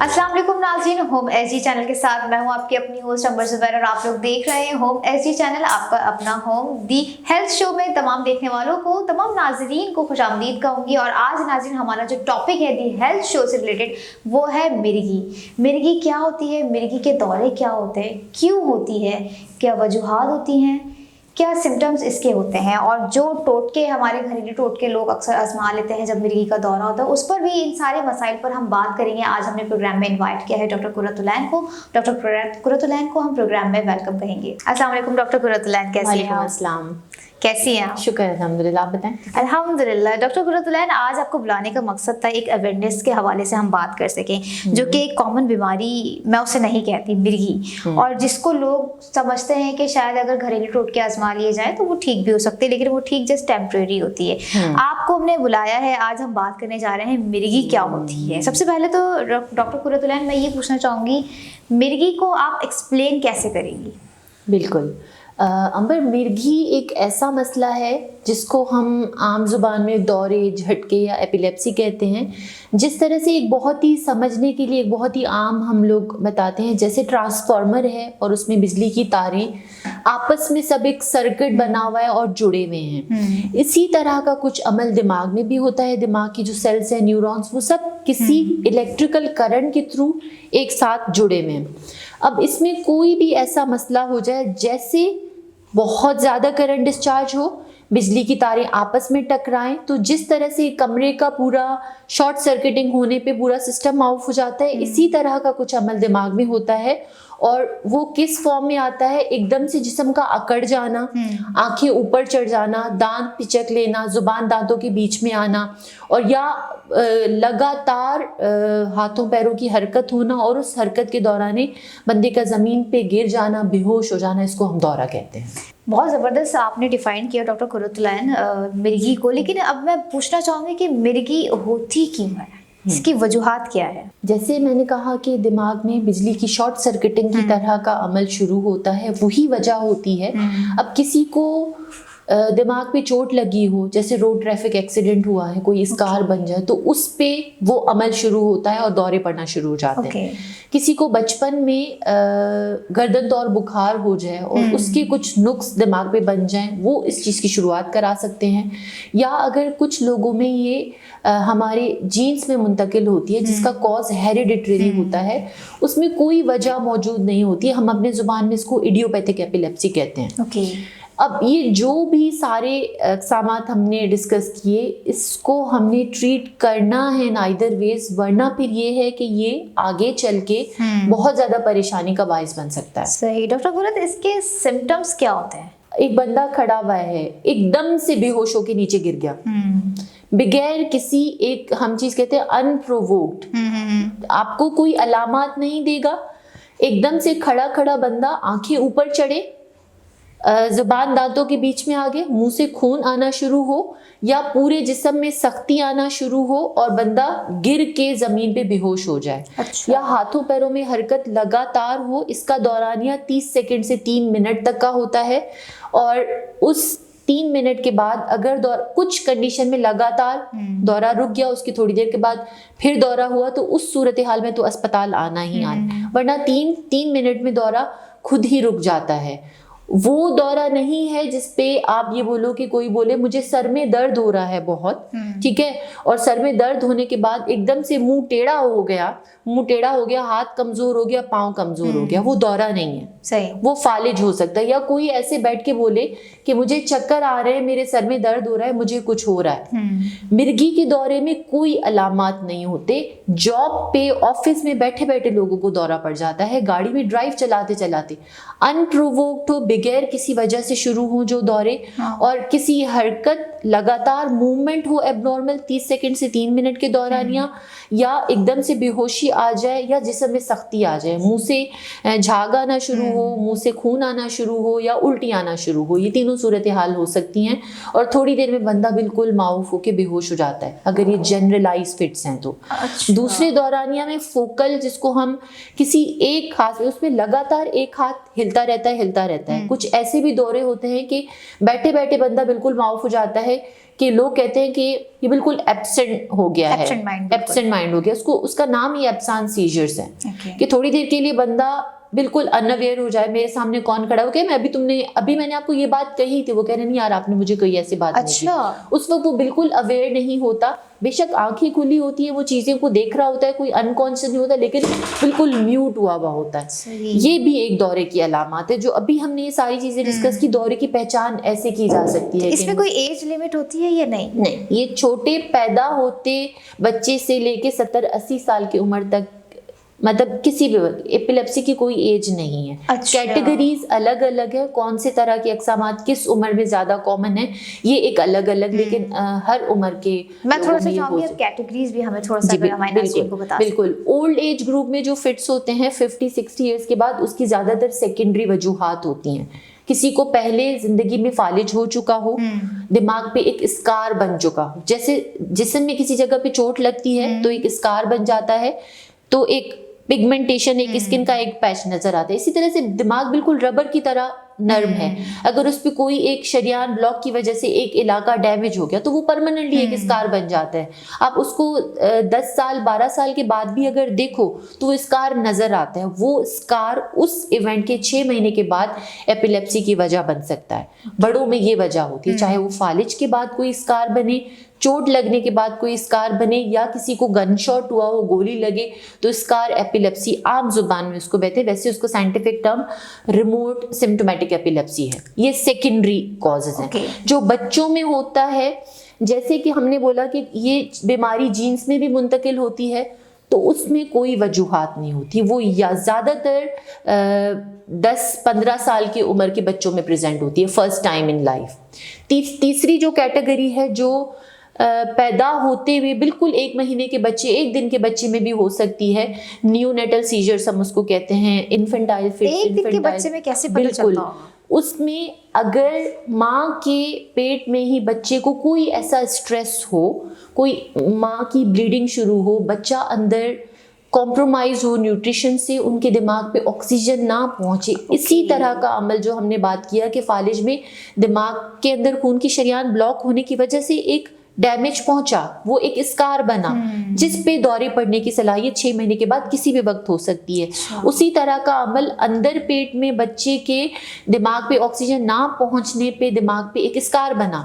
अस्सलाम वालेकुम नाज़रीन, होम एसजी चैनल के साथ मैं हूं आपकी अपनी होस्ट अंबर ज़ुबैर और आप लोग देख रहे हैं होम एसजी चैनल, आपका अपना होम दी हेल्थ शो में तमाम देखने वालों को, तमाम नाज़रीन को खुशामदीद कहूँगी। और आज नाज़रीन हमारा जो टॉपिक है दी हेल्थ शो से रिलेटेड वो है मिर्गी। मिर्गी क्या होती है, मिर्गी के दौरे क्या होते हैं, क्यों होती है, क्या वजूहात होती हैं, क्या सिम्टम्स इसके होते हैं, और जो टोटके हमारे घरेलू टोटके लोग अक्सर आजमा लेते हैं जब मिर्गी का दौरा होता है, उस पर भी इन सारे मसाइल पर हम बात करेंगे। आज हमने प्रोग्राम में इनवाइट किया है डॉक्टर कुर्रतुलैन को। डॉक्टर कुर्रतुलैन को हम प्रोग्राम में वेलकम कहेंगे। अस्सलाम वालेकुम डॉक्टर कुर्रतुलैन, कैसी हैं आप? अस्सलाम, कैसी हैं आप? शुक्र अल्हम्दुलिल्लाह, आप बताएं। अल्हम्दुलिल्लाह। डॉक्टर कुर्रतुलैन, आज आपको बुलाने का मकसद था एक अवेयरनेस के हवाले से हम बात कर सकें, जो कि एक कॉमन बीमारी, मैं उसे नहीं कहती, मिर्गी, और जिसको लोग समझते हैं कि शायद अगर घरेलू टोटके आजमा लिए जाए तो वो ठीक भी हो सकती है, लेकिन वो ठीक जस्ट टेम्परेरी होती है। आपको हमने बुलाया है, आज हम बात करने जा रहे हैं मिर्गी क्या होती है। सबसे पहले तो डॉक्टर कुर्रतुलैन मैं ये पूछना चाहूँगी, मिर्गी को आप एक्सप्लेन कैसे करेंगी? बिल्कुल अंबर, मिर्गी एक ऐसा मसला है जिसको हम आम जुबान में दौरे, झटके या एपिलेप्सी कहते हैं। जिस तरह से एक बहुत ही समझने के लिए एक बहुत ही आम हम लोग बताते हैं, जैसे ट्रांसफार्मर है और उसमें बिजली की तारें आपस में सब एक सर्किट बना हुआ है और जुड़े हुए हैं, इसी तरह का कुछ अमल दिमाग में भी होता है। दिमाग की जो सेल्स हैं, न्यूरॉन्स, वो सब किसी इलेक्ट्रिकल करंट के थ्रू एक साथ जुड़े हुए हैं। अब इसमें कोई भी ऐसा मसला हो जाए, जैसे बहुत ज़्यादा करंट डिस्चार्ज हो, बिजली की तारें आपस में टकराएं, तो जिस तरह से कमरे का पूरा शॉर्ट सर्किटिंग होने पे पूरा सिस्टम ऑफ हो जाता है, इसी तरह का कुछ अमल दिमाग में होता है। और वो किस फॉर्म में आता है? एकदम से जिस्म का अकड़ जाना, आंखें ऊपर चढ़ जाना, दांत पिचक लेना, जुबान दांतों के बीच में आना, और या लगातार हाथों पैरों की हरकत होना, और उस हरकत के दौरान बंदे का ज़मीन पे गिर जाना, बेहोश हो जाना, इसको हम दौरा कहते हैं। बहुत ज़बरदस्त आपने डिफाइन किया डॉक्टर कुर्रतुलैन मिर्गी को, लेकिन अब मैं पूछना चाहूँगी कि मिर्गी होती क्यों है, इसकी वजूहात क्या है? जैसे मैंने कहा कि दिमाग में बिजली की शॉर्ट सर्किटिंग की तरह का अमल शुरू होता है, वही वजह होती है। अब किसी को दिमाग पे चोट लगी हो, जैसे रोड ट्रैफिक एक्सीडेंट हुआ है, कोई स्कार बन जाए, तो उस पे वो अमल शुरू होता है और दौरे पड़ना शुरू हो जाते हैं। किसी को बचपन में गर्दन दौर बुखार हो जाए और उसके कुछ नुक्स दिमाग पे बन जाएं, वो इस चीज़ की शुरुआत करा सकते हैं। या अगर कुछ लोगों में ये हमारे जीन्स में मुंतकिल होती है, जिसका कॉज हेरिडिटरी होता है, उसमें कोई वजह मौजूद नहीं होती है। हम अपने ज़ुबान में इसको इडियोपैथिक एपिलेप्सी कहते हैं। अब ये जो भी सारे अक़सामात हमने डिस्कस किए, इसको हमने ट्रीट करना है नाइदर वेज, वरना फिर ये है कि ये आगे चल के बहुत ज़्यादा परेशानी का बाइस बन सकता है। सही। डॉक्टर कुर्रत, इसके सिम्टम्स क्या होते हैं? एक बंदा खड़ा हुआ है, एकदम से बेहोश होके नीचे गिर गया, बगैर किसी, एक हम चीज़ कहते हैं अनप्रोवोक्ड, आपको कोई अलामत नहीं देगा, एकदम से खड़ा खड़ा बंदा, आंखें ऊपर चढ़े, जुबान दांतों के बीच में आ गए, मुंह से खून आना शुरू हो, या पूरे जिस्म में सख्ती आना शुरू हो और बंदा गिर के जमीन पे बेहोश हो जाए। अच्छा। या हाथों पैरों में हरकत लगातार हो, इसका दौरानिया 30 सेकंड से 3 मिनट तक का होता है। और उस 3 मिनट के बाद अगर कुछ कंडीशन में लगातार दौरा रुक गया, उसकी थोड़ी देर के बाद फिर दौरा हुआ, तो उस सूरत हाल में तो अस्पताल आना ही आना, वरना 3 मिनट में दौरा खुद ही रुक जाता है। वो दौरा नहीं है जिसपे आप ये बोलो कि कोई बोले मुझे सर में दर्द हो रहा है बहुत, ठीक है, और सर में दर्द होने के बाद एकदम से मुंह टेढ़ा हो गया, हाथ कमजोर हो गया, पाँव कमजोर हो गया, वो दौरा नहीं है। सही। वो फालिज हो सकता है। या कोई ऐसे बैठ के बोले कि मुझे चक्कर आ रहे हैं, मेरे सर में दर्द हो रहा है, मुझे कुछ हो रहा है। मिर्गी के दौरे में कोई अलामत नहीं होते। जॉब पे, ऑफिस में बैठे बैठे लोगों को दौरा पड़ जाता है, गाड़ी में ड्राइव चलाते चलाते, अनप्रोवोक्ड हो, बगैर किसी वजह से शुरू हो जो दौरे, और किसी हरकत, लगातार मूवमेंट हो एबनॉर्मल 30 सेकंड से 3 मिनट के दौरान, या एकदम से बेहोशी आ जाए, या जिस्म में सख्ती आ जाए, मुंह से झाग आना शुरू हो, मुंह से खून आना शुरू हो, या उल्टी आना शुरू हो, ये तीनों सूरत हाल हो सकती हैं। और थोड़ी देर में बंदा बिल्कुल माऊफ होकर बेहोश हो जाता है, अगर ये जनरलाइज फिट्स हैं तो। अच्छा। दूसरे दौरानिया में फोकल, जिसको हम किसी एक हाथ, उसमें लगातार एक हाथ हिलता रहता है। कुछ ऐसे भी दौरे होते हैं कि बैठे बैठे बंदा बिल्कुल माऊफ हो जाता है, कि लोग कहते हैं कि ये बिल्कुल एब्सेंट हो गया है, एब्सेंट माइंड हो गया, उसको उसका नाम ही एब्सेंट सीजर्स है। Okay. कि थोड़ी देर के लिए बंदा बिल्कुल अनअवेयर हो जाए, मेरे सामने कौन खड़ा हो, मैं अभी मैंने आपको ये बात कही थी, वो कह रहे नहीं यार आपने मुझे कोई ऐसी बात नहीं की। उस वक्त वो बिल्कुल अवेयर नहीं होता, बेशक आंखें खुली होती है, वो चीजें को देख रहा होता है, कोई अनकॉन्शियस नहीं होता, लेकिन बिल्कुल म्यूट हुआ होता है। ये भी एक दौरे की अलामत है, जो अभी हमने ये सारी चीजें डिस्कस की, दौरे की पहचान ऐसे की जा सकती है। इसमें कोई एज लिमिट होती है या नहीं? नहीं, ये छोटे पैदा होते बच्चे से लेके 70-80 साल की उम्र तक, मतलब किसी भी एपिलेप्सी की कोई एज नहीं है। अच्छा। कैटेगरीज अलग अलग है, कौन से तरह के अक़सामात किस उम्र में ज्यादा कॉमन है, ये एक अलग अलग, लेकिन हर उम्र के मैं थोड़ा सा चाहूंगी आप कैटेगरीज भी हमें थोड़ा सा हमारे नाज़रीन को बता। बिल्कुल, ओल्ड एज ग्रुप में जो फिट्स होते हैं 50-60 ईयर्स के बाद, उसकी ज्यादातर सेकेंडरी वजूहात होती हैं। किसी को पहले जिंदगी में फालिज हो चुका हो, दिमाग पे एक स्कार बन चुका हो, जैसे जिस्म में किसी जगह पे चोट लगती है तो एक स्कार बन जाता है, तो एक पिगमेंटेशन, एक स्किन का एक पैच नजर आता है। इसी तरह से दिमाग बिल्कुल रबर की तरह नर्म है, अगर उस पर कोई एक शरीयान ब्लॉक की वजह से एक इलाका डैमेज हो गया तो वो परमानेंटली एक स्कार बन जाता है। आप उसको 10 साल 12 साल के बाद भी अगर देखो तो वो स्कार नजर आता है। वो स्कार उस इवेंट के 6 महीने के बाद एपिलेप्सी की वजह बन सकता है। बड़ों में ये वजह होती है, चाहे वो फालिज के बाद कोई स्कार बने, चोट लगने के बाद कोई स्कार बने, या किसी को गन शॉट हुआ हो, गोली लगे तो स्कार एपिलेप्सी आम जुबान में उसको कहते हैं। वैसे उसको scientific term remote symptomatic epilepsy है। ये सेकेंडरी कॉजेज हैं। जो बच्चों में होता है, जैसे कि हमने बोला कि ये बीमारी जीन्स में भी मुंतकिल होती है, तो उसमें कोई वजूहात नहीं होती, वो या ज़्यादातर 10-15 साल की उम्र के बच्चों में प्रेजेंट होती है फर्स्ट टाइम इन लाइफ। तीसरी जो कैटेगरी है, जो पैदा होते हुए बिल्कुल 1 महीने के बच्चे, 1 दिन के बच्चे में भी हो सकती है, नियोनेटल सीजर्स हम उसको कहते हैं, इन्फेंटाइल फिट्स। 1 दिन के बच्चे में कैसे पता चलता होगा? उसमें अगर माँ के पेट में ही बच्चे को कोई ऐसा स्ट्रेस हो, कोई माँ की ब्लीडिंग शुरू हो, बच्चा अंदर कॉम्प्रोमाइज हो न्यूट्रिशन से, उनके दिमाग पे ऑक्सीजन ना पहुंचे, इसी तरह का अमल जो हमने बात किया कि फालिज में दिमाग के अंदर खून की शरीयान ब्लॉक होने की वजह से एक डैमेज पहुंचा, वो एक स्कार बना, जिस पे दौरे पड़ने की सलाहियत 6 महीने के बाद किसी भी वक्त हो सकती है। उसी तरह का अमल अंदर पेट में बच्चे के दिमाग पे ऑक्सीजन ना पहुंचने पे दिमाग पे एक स्कार बना,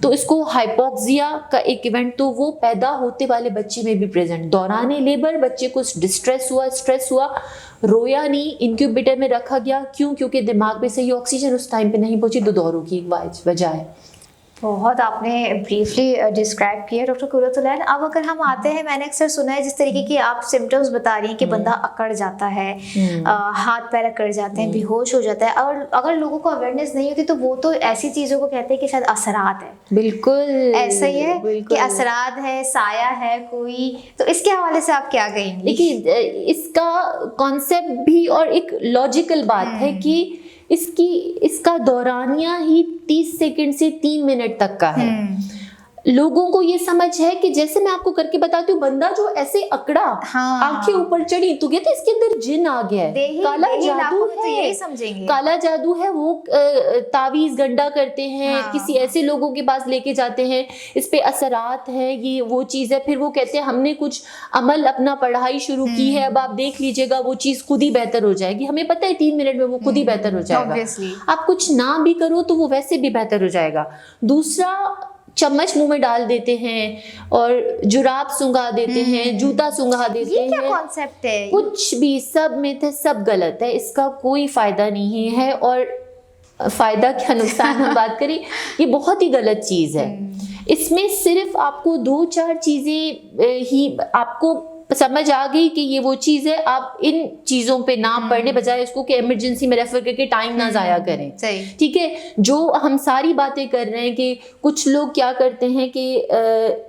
तो इसको हाइपोक्सिया का एक इवेंट, तो वो पैदा होते वाले बच्चे में भी प्रेजेंट। दौरान लेबर बच्चे को स्ट्रेस हुआ, रोया नहीं, इंक्यूबेटर में रखा गया, क्यों? क्योंकि दिमाग पे सही ऑक्सीजन उस टाइम पे नहीं पहुंची, तो दौरों की एक वजह है। बहुत आपने ब्रीफली डिस्क्राइब किया डॉक्टर कुर्रतुलैन। अब अगर हम आते हैं, मैंने अक्सर सुना है जिस तरीके की आप सिम्टम्स बता रही हैं कि बंदा अकड़ जाता है, हाथ पैर अकड़ जाते हैं, बेहोश हो जाता है, और अगर लोगों को अवेयरनेस नहीं होती तो वो तो ऐसी चीज़ों को कहते हैं कि शायद असरात है। बिल्कुल ऐसा ही है कि असरात है, साया है कोई, तो इसके हवाले से आप क्या कहेंगे? देखिए, इसका कॉन्सेप्ट भी और एक लॉजिकल बात है कि इसका दौरानिया ही 30 सेकंड से 3 मिनट तक का है। लोगों को ये समझ है कि जैसे मैं आपको करके बताती हूँ, बंदा जो ऐसे अकड़ा, आंखें ऊपर चढ़ी, तो कहते इसके अंदर जिन आ गया है, काला जादू है, यही समझेंगे काला जादू है। वो तावीज गंडा करते हैं, किसी ऐसे लोगों के पास लेके जाते हैं, इस पे असरात है, ये वो चीज है। फिर वो कहते हैं हमने कुछ अमल अपना पढ़ाई शुरू की है, अब आप देख लीजिएगा वो चीज खुद ही बेहतर हो जाएगी। हमें पता है 3 मिनट में वो खुद ही बेहतर हो जाएगा। आप कुछ ना भी करो तो वो वैसे भी बेहतर हो जाएगा। दूसरा, चम्मच मुंह में डाल देते हैं और जुराब सुंघा देते हैं, जूता सुंघा देते हैं। ये क्या कॉन्सेप्ट है? कुछ भी, सब मिथ है, सब गलत है, इसका कोई फायदा नहीं है। और फायदा क्या नुकसान हम बात करें, ये बहुत ही गलत चीज है। इसमें सिर्फ आपको 2-4 चीजें ही आपको समझ आ गई कि ये वो चीज है, आप इन चीजों पे ना पढ़ने बजाय इसको कि इमरजेंसी में रेफर करके टाइम ना जाया करें। ठीक है, जो हम सारी बातें कर रहे हैं कि कुछ लोग क्या करते हैं कि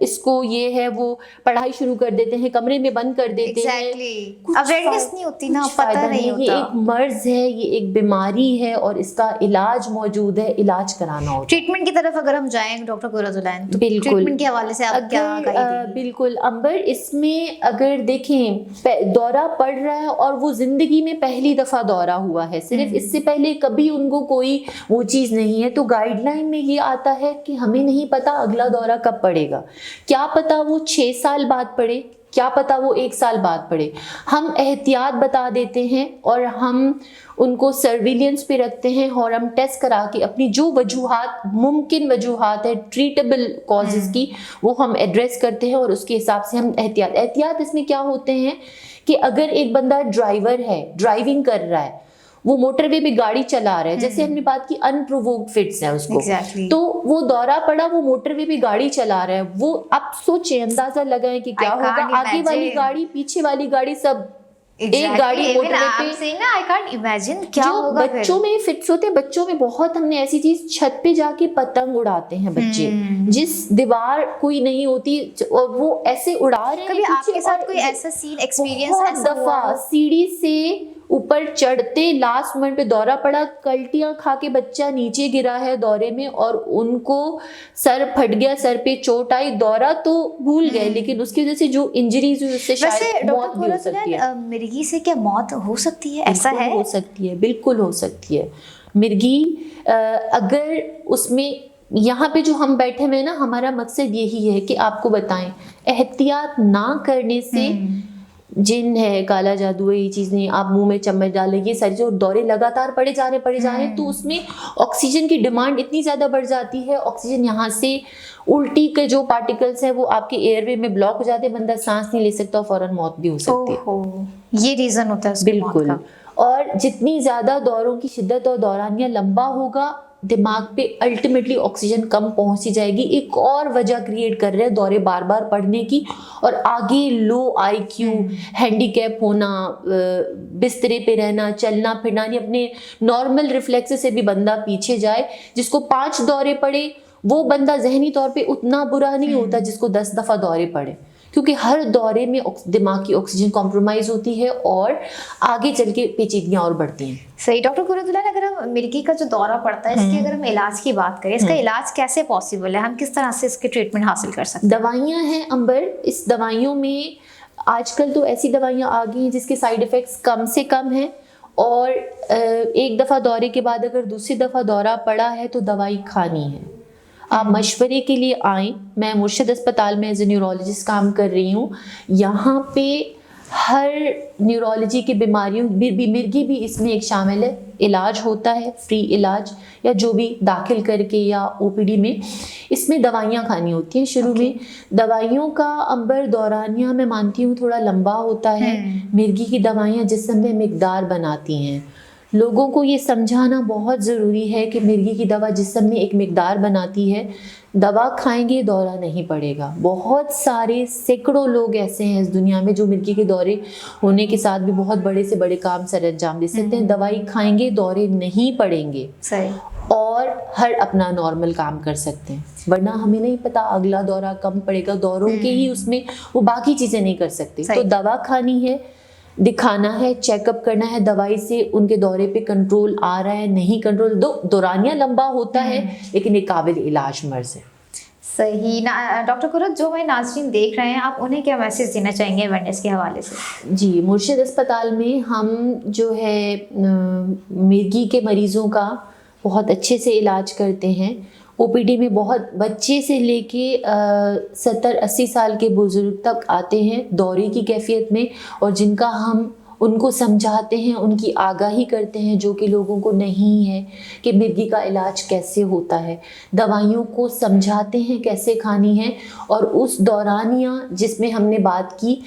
इसको ये है वो पढ़ाई शुरू कर देते हैं, कमरे में बंद कर देते हैं। अवेयरनेस नहीं होती ना, पता नहीं होता। ये एक मर्ज है, ये एक बीमारी है और इसका इलाज मौजूद है, इलाज कराना होता है। ट्रीटमेंट की तरफ अगर हम जाएं डॉक्टर कुर्रतुलैन, तो बिल्कुल ट्रीटमेंट के हवाले से आप क्या कहेंगे? बिल्कुल अंबर, इसमें अगर अगर देखें दौरा पड़ रहा है और वो जिंदगी में पहली दफा दौरा हुआ है, सिर्फ इससे पहले कभी उनको कोई वो चीज़ नहीं है, तो गाइडलाइन में ये आता है कि हमें नहीं पता अगला दौरा कब पड़ेगा। क्या पता वो 6 साल बाद पड़े, क्या पता वो 1 साल बाद पड़े। हम एहतियात बता देते हैं और हम उनको सर्विलियंस पे रखते हैं और हम टेस्ट करा के अपनी जो वजूहात, मुमकिन वजूहात है ट्रीटेबल कॉजेज़ की, वो हम एड्रेस करते हैं और उसके हिसाब से हम एहतियात इसमें क्या होते हैं कि अगर एक बंदा ड्राइवर है, ड्राइविंग कर रहा है, वो मोटरवे पे गाड़ी चला रहा है, जैसे हमने बात की अनप्रोवोक्ड फिट्स है उसको, तो वो दौरा पड़ा, वो मोटरवे पे गाड़ी चला रहा है, वो आप सोचे, अंदाजा लगाएं कि क्या होगा, आगे वाली गाड़ी, पीछे वाली गाड़ी, सब एक गाड़ी मोटरवे पे। आई कांट इमेजिन क्या होगा। बच्चों में फिट्स होते हैं, बच्चों में बहुत, हमने ऐसी चीज, छत पे जाके पतंग उड़ाते हैं बच्चे, जिस दीवार कोई नहीं होती और वो ऐसे उड़ा रहे हैं। कभी आपके साथ कोई ऐसा सीन एक्सपीरियंस बहुत दफा सीढ़ी से ऊपर चढ़ते लास्ट मोमेंट पे दौरा पड़ा, कल्टियां खा के बच्चा नीचे गिरा है दौरे में और उनको सर फट गया, सर पे चोट आई, दौरा तो भूल गए लेकिन उसकी वजह से जो इंजरीज हुई उससे शायद मौत भी हो सकती है। मिर्गी से क्या मौत हो सकती है? ऐसा है? हो सकती है, बिल्कुल हो सकती है। मिर्गी अगर उसमें, यहाँ पे जो हम बैठे हुए हैं ना, हमारा मकसद यही है कि आपको बताएं एहतियात ना करने से जिन है, काला जादू है, ये चीज़ नहीं, आप मुंह में चम्मच डालें, ये सारी जो दौरे लगातार पड़े जा रहे हैं तो उसमें ऑक्सीजन की डिमांड इतनी ज़्यादा बढ़ जाती है, ऑक्सीजन यहाँ से उल्टी के जो पार्टिकल्स हैं वो आपके एयरवे में ब्लॉक हो जाते हैं, बंदा सांस नहीं ले सकता और फौरन मौत भी हो सकती है। ये रीज़न होता है बिल्कुल। और जितनी ज़्यादा दौरों की शिद्दत और दौरानिया लंबा होगा, दिमाग पे अल्टीमेटली ऑक्सीजन कम पहुंची जाएगी। एक और वजह क्रिएट कर रहे हैं दौरे बार बार पड़ने की, और आगे लो IQ, हैंडीकैप होना, बिस्तरे पे रहना, चलना फिरना, नहीं अपने नॉर्मल रिफ्लेक्स से भी बंदा पीछे जाए। जिसको 5 दौरे पड़े वो बंदा जहनी तौर पे उतना बुरा नहीं होता जिसको 10 दफ़ा दौरे पड़े, क्योंकि हर दौरे में दिमाग की ऑक्सीजन कॉम्प्रोमाइज होती है और आगे चल के पेचीदगियाँ और बढ़ती हैं। सही। डॉक्टर कुर्रतुलैन, अगर हम मिर्गी का जो दौरा पड़ता है, इसकी अगर हम इलाज की बात करें, इसका इलाज कैसे पॉसिबल है? हम किस तरह से इसके ट्रीटमेंट हासिल कर सकते हैं? दवाइयाँ हैं अंबर, इस दवाइयों में आजकल तो ऐसी दवाइयाँ आ गई हैं जिसके साइड इफ़ेक्ट्स कम से कम हैं, और एक दफ़ा दौरे के बाद अगर दूसरी दफ़ा दौरा पड़ा है तो दवाई खानी है। आप मशवरे के लिए आएँ। मैं मुर्शिद अस्पताल में एज ए न्यूरोलॉजिस्ट काम कर रही हूँ। यहाँ पे हर न्यूरोलॉजी की बीमारियों, मिर्गी भी इसमें एक शामिल है। इलाज होता है, फ्री इलाज, या जो भी दाखिल करके या OPD में इसमें दवाइयाँ खानी होती हैं। शुरू में दवाइयों का अंबर दौरानिया मैं मानती हूँ थोड़ा लंबा होता है। मिर्गी की दवाइयाँ जिस्म में मिकदार बनाती हैं। लोगों को ये समझाना बहुत ज़रूरी है कि मिर्गी की दवा जिस्म में एक मिकदार बनाती है, दवा खाएंगे दौरा नहीं पड़ेगा। बहुत सारे सैकड़ों लोग ऐसे हैं इस दुनिया में जो मिर्गी के दौरे होने के साथ भी बहुत बड़े से बड़े काम सर अंजाम दे सकते हैं। दवाई खाएंगे दौरे नहीं पड़ेंगे, सही, और हर अपना नॉर्मल काम कर सकते हैं। वरना हमें नहीं पता अगला दौरा कम पड़ेगा, दौरों के ही उसमें वो बाकी चीज़ें नहीं कर सकते। तो दवा खानी है, दिखाना है, चेकअप करना है, दवाई से उनके दौरे पे कंट्रोल आ रहा है, नहीं कंट्रोल, दौरानिया लंबा होता है लेकिन एक काबिल इलाज मर्ज है। सही ना। डॉक्टर कुर्रत, जो हमारे नाज़रीन देख रहे हैं, आप उन्हें क्या मैसेज देना चाहेंगे अवेयरनेस के हवाले से? जी, मुर्शिद अस्पताल में हम जो है मिर्गी के मरीज़ों का बहुत अच्छे से इलाज करते हैं। OPD में बहुत बच्चे से लेके 70-80 साल के बुजुर्ग तक आते हैं दौरे की कैफियत में, और जिनका हम उनको समझाते हैं, उनकी आगाही करते हैं, जो कि लोगों को नहीं है कि मिर्गी का इलाज कैसे होता है। दवाइयों को समझाते हैं कैसे खानी है, और उस दौरानिया जिसमें हमने बात की,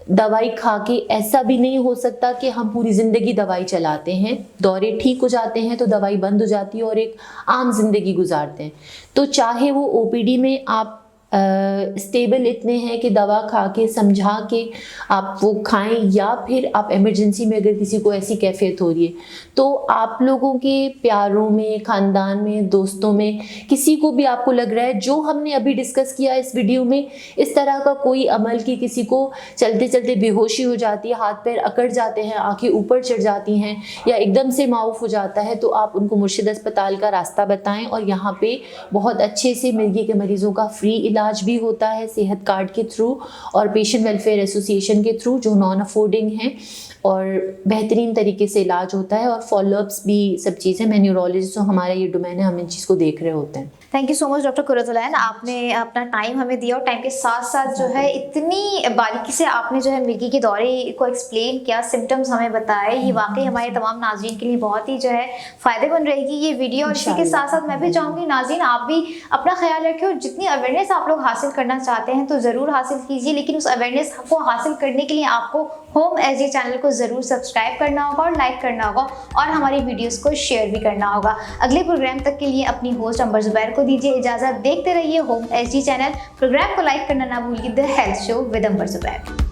दवाई खा के ऐसा भी नहीं हो सकता कि हम पूरी ज़िंदगी दवाई चलाते हैं। दौरे ठीक हो जाते हैं तो दवाई बंद हो जाती है और एक आम जिंदगी गुजारते हैं। तो चाहे वो OPD में आप स्टेबल इतने हैं कि दवा खा के समझा के आप वो खाएं, या फिर आप इमरजेंसी में अगर किसी को ऐसी कैफियत हो रही है तो आप लोगों के प्यारों में, ख़ानदान में, दोस्तों में किसी को भी आपको लग रहा है जो हमने अभी डिस्कस किया इस वीडियो में, इस तरह का कोई अमल कि किसी को चलते चलते बेहोशी हो जाती है, हाथ पैर अकड़ जाते हैं, आंखें ऊपर चढ़ जाती हैं, या एकदम से माउफ हो जाता है, तो आप उनको मुर्शिद अस्पताल का रास्ता बताएं और यहाँ पे बहुत अच्छे से मिर्गी के मरीज़ों का फ्री इलाज भी होता है सेहत कार्ड के थ्रू और पेशेंट वेलफेयर एसोसिएशन के थ्रू, जो नॉन अफोर्डिंग हैं, और बेहतरीन तरीके से इलाज होता है और फॉलोअप्स भी सब चीज़ें। मैं न्यूरोलॉजिस्ट हूँ, हमारा ये डोमेन है, हम इन चीज़ को देख रहे होते हैं। Thank you so much doctor Qurratulain, आपने अपना टाइम हमें दिया और टाइम के साथ साथ जो है इतनी बारीकी से आपने जो है मिर्गी के दौरे को एक्सप्लेन किया, सिम्टम्स हमें बताए। ये वाकई हमारे तमाम नाज़रीन के लिए बहुत ही जो है फ़ायदेमंद रहेगी ये वीडियो। और इसी के साथ साथ मैं भी चाहूँगी नाज़रीन आप भी अपना ख्याल रखें और जितनी अवेयरनेस आप लोग हासिल करना चाहते हैं तो ज़रूर हासिल कीजिए, लेकिन उस अवेयरनेस को हासिल करने के लिए आपको होम एसडी चैनल को ज़रूर सब्सक्राइब करना होगा और लाइक करना होगा और हमारी वीडियोज़ को शेयर भी करना होगा। अगले प्रोग्राम तक के लिए अपनी होस्ट अंबर ज़ुबैर को दीजिए इजाज़त। देखते रहिए होम एसडी चैनल। प्रोग्राम को लाइक करना ना भूलिए। The health show with Ambar Zubair.